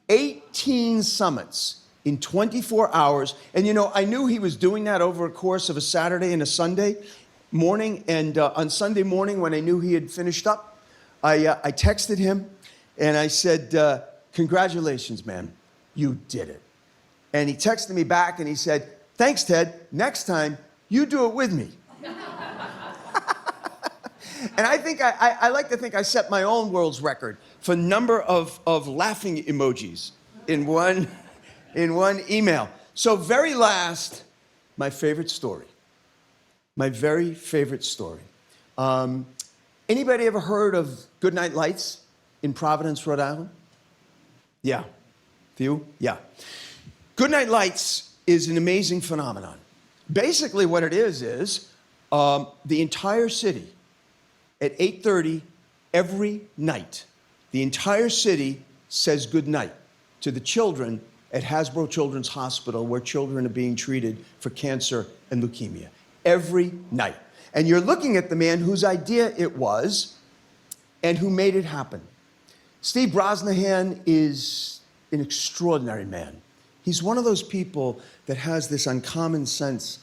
18 summits in 24 hours. And I knew he was doing that over a course of a Saturday and a Sunday morning. And on Sunday morning, when I knew he had finished up, I texted him and I said, congratulations, man, you did it. And he texted me back and he said, thanks, Ted. Next time, you do it with me. And I think I like to think I set my own world's record for number of laughing emojis in one email. So very last, my favorite story. My very favorite story. Anybody ever heard of Goodnight Lights in Providence, Rhode Island? Yeah. Few? Yeah. Goodnight Lights is an amazing phenomenon. Basically what it is the entire city at 8:30 every night, the entire city says goodnight to the children at Hasbro Children's Hospital, where children are being treated for cancer and leukemia. Every night. And you're looking at the man whose idea it was and who made it happen. Steve Brosnahan is an extraordinary man. He's one of those people that has this uncommon sense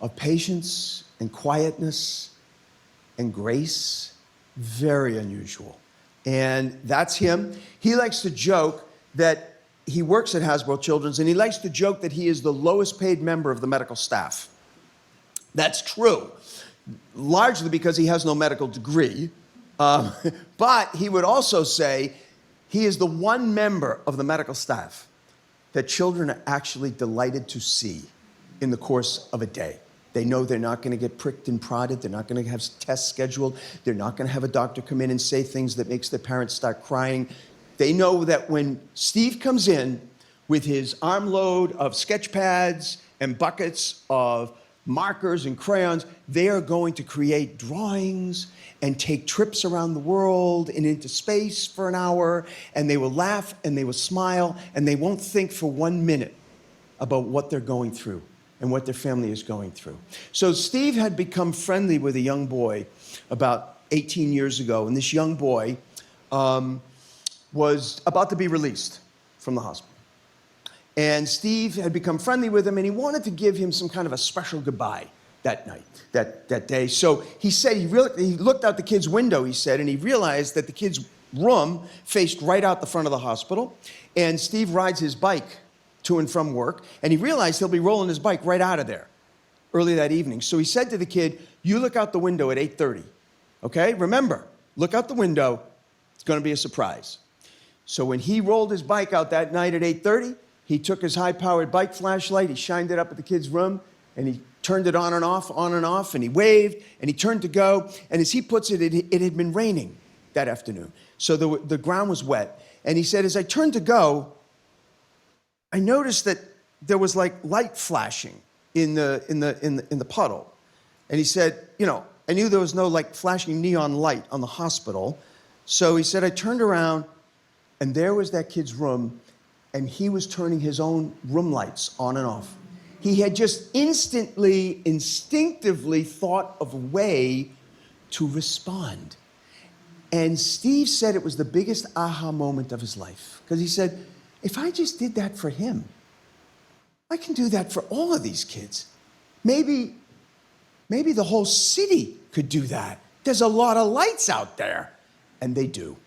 of patience and quietness and grace. Very unusual. And that's him. He likes to joke that he works at Hasbro Children's, and he likes to joke that he is the lowest paid member of the medical staff. That's true, largely because he has no medical degree. But he would also say he is the one member of the medical staff that children are actually delighted to see in the course of a day. They know they're not going to get pricked and prodded. They're not going to have tests scheduled. They're not going to have a doctor come in and say things that makes their parents start crying. They know that when Steve comes in with his armload of sketch pads and buckets of markers and crayons, they are going to create drawings and take trips around the world and into space for an hour, and they will laugh and they will smile and they won't think for 1 minute about what they're going through and what their family is going through. So Steve had become friendly with a young boy about 18 years ago, and this young boy was about to be released from the hospital. And Steve had become friendly with him, and he wanted to give him some kind of a special goodbye that night, that day. So he said he looked out the kid's window, he said, and he realized that the kid's room faced right out the front of the hospital. And Steve rides his bike to and from work, and he realized he'll be rolling his bike right out of there early that evening. So he said to the kid, you look out the window at 8:30, okay? Remember, look out the window. It's going to be a surprise. So when he rolled his bike out that night at 8:30, he took his high-powered bike flashlight, he shined it up at the kid's room, and he turned it on and off, and he waved, and he turned to go. And as he puts it, it had been raining that afternoon. So the ground was wet. And he said, as I turned to go, I noticed that there was like light flashing in the puddle. And he said, you know, I knew there was no like flashing neon light on the hospital. So he said, I turned around, and there was that kid's room, and he was turning his own room lights on and off. He had just instinctively thought of a way to respond. And Steve said it was the biggest aha moment of his life. Because he said, if I just did that for him, I can do that for all of these kids. Maybe the whole city could do that. There's a lot of lights out there. And they do.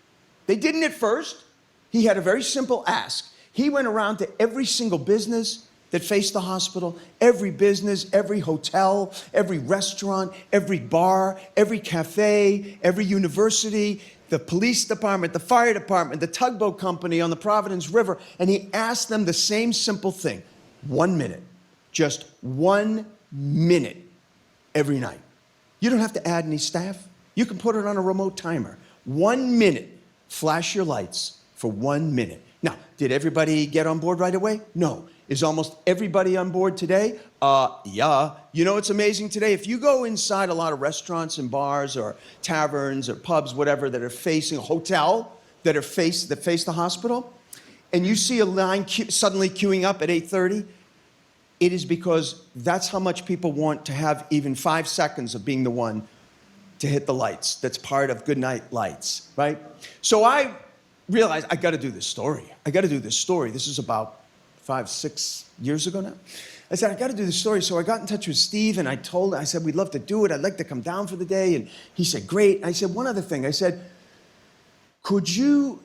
They didn't at first. He had a very simple ask. He went around to every single business that faced the hospital, every business, every hotel, every restaurant, every bar, every cafe, every university, the police department, the fire department, the tugboat company on the Providence River, and he asked them the same simple thing. 1 minute, just 1 minute every night. You don't have to add any staff. You can put it on a remote timer. 1 minute, flash your lights for 1 minute. Now, did everybody get on board right away? No. Is almost everybody on board today? Yeah. You know what's amazing today? If you go inside a lot of restaurants and bars or taverns or pubs, whatever, that are facing a hotel, that face the hospital, and you see a line suddenly queuing up at 8:30, it is because that's how much people want to have even 5 seconds of being the one to hit the lights. That's part of Goodnight Lights, right? So I realized I got to do this story. This is about 5-6 years ago now. I said, I got to do this story. So I got in touch with Steve, and I said, we'd love to do it. I'd like to come down for the day. And he said, great. I said, one other thing. I said, could you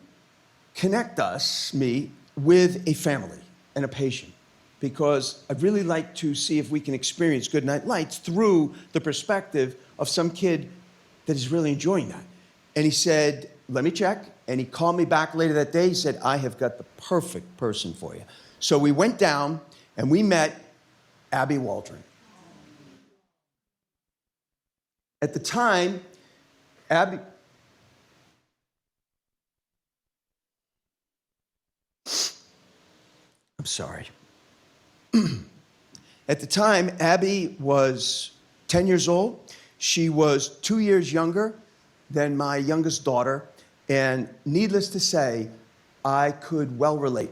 connect me with a family and a patient? Because I'd really like to see if we can experience Goodnight Lights through the perspective of some kid that is really enjoying that. And he said, let me check. And he called me back later that day. He said, I have got the perfect person for you. So we went down and we met Abby Waldron. At the time, I'm sorry. At the time, Abby was 10 years old. She was 2 years younger than my youngest daughter. And needless to say, I could well relate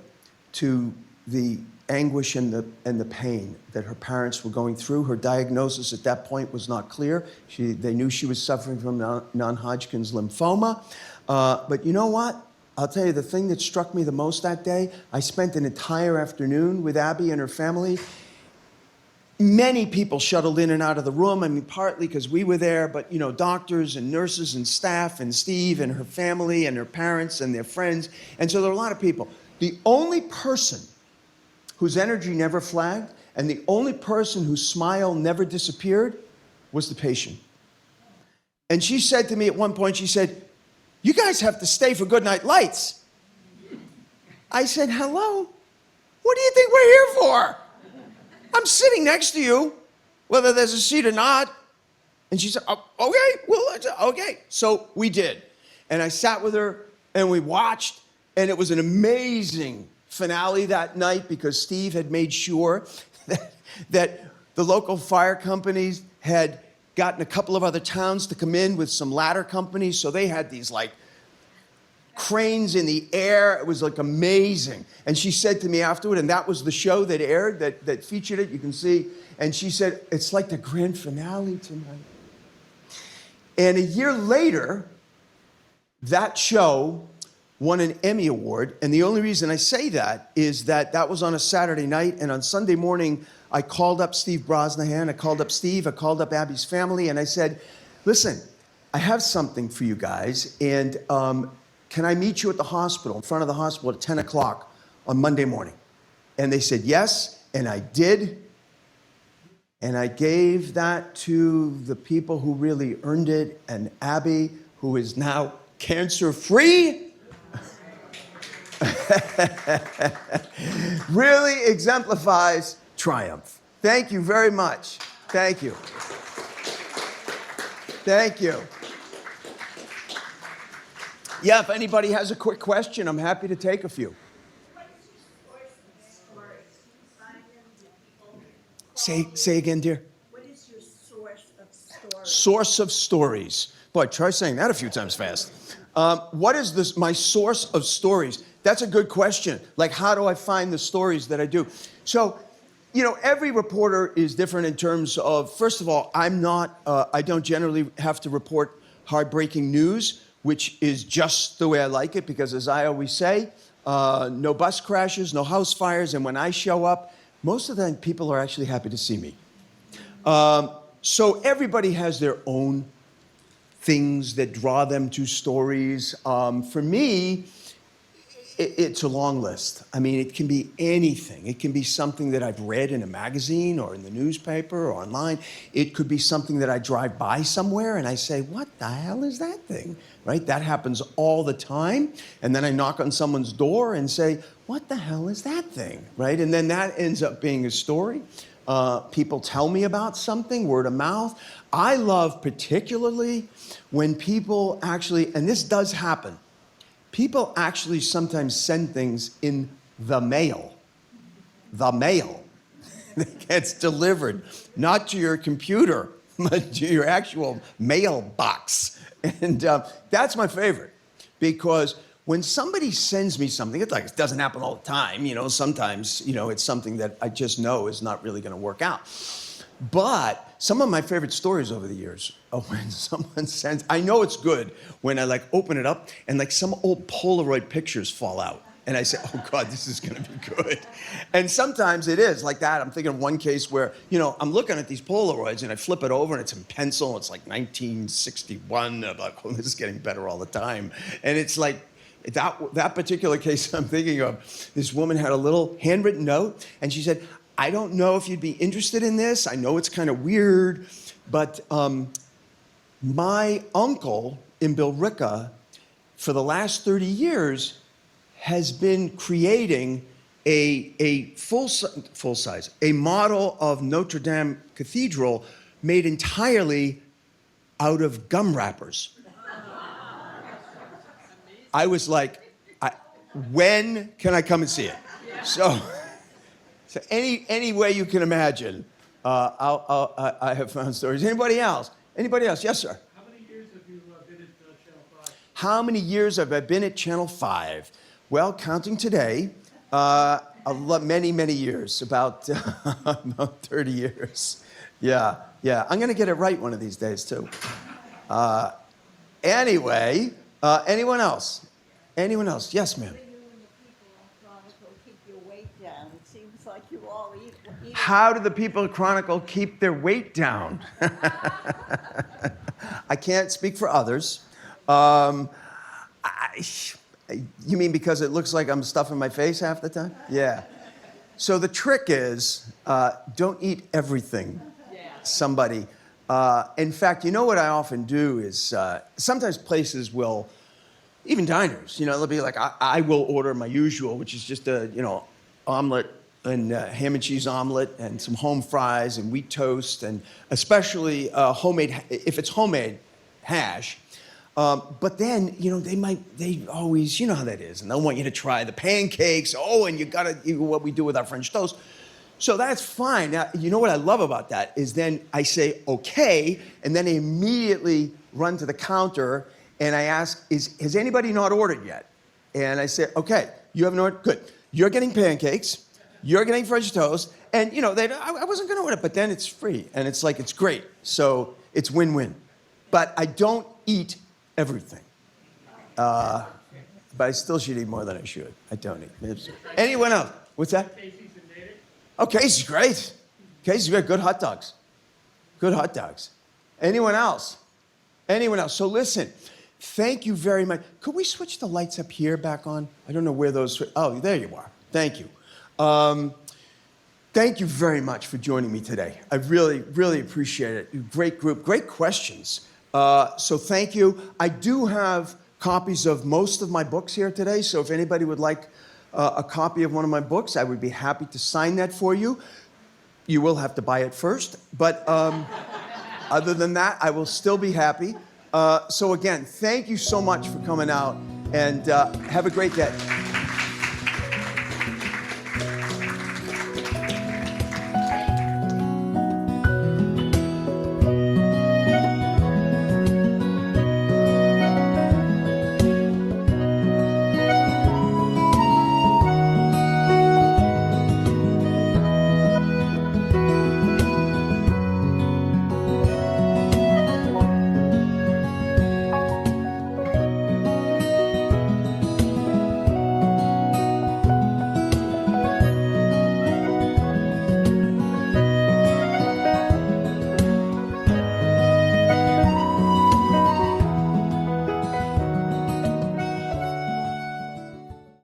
to the anguish and the pain that her parents were going through. Her diagnosis at that point was not clear. They knew she was suffering from non-Hodgkin's lymphoma. But you know what? I'll tell you, the thing that struck me the most that day, I spent an entire afternoon with Abby and her family. Many people shuttled in and out of the room. I mean, partly because we were there, but, you know, doctors and nurses and staff and Steve and her family and her parents and their friends. And so there were a lot of people. The only person whose energy never flagged and the only person whose smile never disappeared was the patient. And she said to me at one point, she said, you guys have to stay for Goodnight Lights. I said, hello? What do you think we're here for? I'm sitting next to you, whether there's a seat or not. And she said, oh, okay, well, okay. So we did. And I sat with her and we watched, and it was an amazing finale that night because Steve had made sure that the local fire companies had gotten a couple of other towns to come in with some ladder companies. So they had these like cranes in the air. It was like amazing. And she said to me afterward, and that was the show that aired, that featured it, you can see. And she said, it's like the grand finale tonight. And a year later, that show won an Emmy Award. And the only reason I say that is that that was on a Saturday night. And on Sunday morning, I called up Steve Brosnahan. I called up Steve. I called up Abby's family. And I said, listen, I have something for you guys. And can I meet you at the hospital, in front of the hospital at 10 o'clock on Monday morning? And they said yes. And I did. And I gave that to the people who really earned it. And Abby, who is now cancer-free, really exemplifies triumph. Thank you very much. Thank you. Thank you. Yeah, if anybody has a quick question, I'm happy to take a few. Say again, dear. What is your source of stories? Source of stories. Boy, try saying that a few times fast. What is this? My source of stories. That's a good question. Like, how do I find the stories that I do? So, you know, every reporter is different in terms of, first of all, I don't generally have to report heartbreaking news, which is just the way I like it, because as I always say, no bus crashes, no house fires, and when I show up, most of the time people are actually happy to see me. So everybody has their own things that draw them to stories. For me, it's a long list. I mean, it can be anything. It can be something that I've read in a magazine or in the newspaper or online. It could be something that I drive by somewhere and I say, what the hell is that thing? Right? That happens all the time. And then I knock on someone's door and say, what the hell is that thing? Right? And then that ends up being a story. People tell me about something, word of mouth. I love particularly when people actually, and this does happen, people actually sometimes send things in the mail. The mail. It gets delivered, not to your computer, but to your actual mailbox. And that's my favorite, because when somebody sends me something, it doesn't happen all the time. You know, sometimes, you know, it's something that I just know is not really going to work out. But some of my favorite stories over the years are when someone sends, I know it's good when I open it up and some old Polaroid pictures fall out. And I say, oh God, this is going to be good. And sometimes it is like that. I'm thinking of one case where, you know, I'm looking at these Polaroids and I flip it over and it's in pencil. It's like 1961. I'm like, oh, this is getting better all the time. And it's like, that particular case I'm thinking of, this woman had a little handwritten note and she said, I don't know if you'd be interested in this. I know it's kind of weird, but my uncle in Billerica for the last 30 years has been creating a full size, a model of Notre Dame Cathedral made entirely out of gum wrappers. I was like, when can I come and see it? So any way you can imagine, I have found stories. Anybody else? Anybody else? Yes, sir. How many years have you been at Channel 5? How many years have I been at Channel 5? Well, counting today, many, many years, about 30 years. Yeah. I'm going to get it right one of these days, too. Anyway, anyone else? Anyone else? Yes, ma'am. Keep your weight down. It seems like you all eat. How do the people at Chronicle keep their weight down? I can't speak for others. You mean because it looks like I'm stuffing my face half the time? Yeah. So the trick is, don't eat everything. Somebody. In fact, you know what I often do is, sometimes places will, even diners, you know, they'll be like, I will order my usual, which is just a, you know, omelet and ham and cheese omelet and some home fries and wheat toast and especially homemade, if it's homemade, hash. But then, you know, they always, you know how that is, and they'll want you to try the pancakes. Oh, and you gotta, what we do with our French toast. So that's fine. Now, you know what I love about that is then I say, okay, and then I immediately run to the counter and I ask, has anybody not ordered yet? And I say, okay, you haven't ordered? Good. You're getting pancakes, you're getting French toast, and, you know, I wasn't gonna order, but then it's free, and it's like, it's great. So it's win-win. but I don't eat everything. But I still should eat more than I should. I don't eat. Anyone else? What's that? Casey's and Natick. Oh, Casey's great. Casey's great. Good hot dogs. Good hot dogs. Anyone else? Anyone else? So listen, thank you very much. Could we switch the lights up here back on? I don't know where those... Oh, there you are. Thank you. Thank you very much for joining me today. I really, really appreciate it. Great group, great questions. So thank you. I do have copies of most of my books here today, so if anybody would like a copy of one of my books, I would be happy to sign that for you. You will have to buy it first, but other than that, I will still be happy. So again, thank you so much for coming out, and have a great day.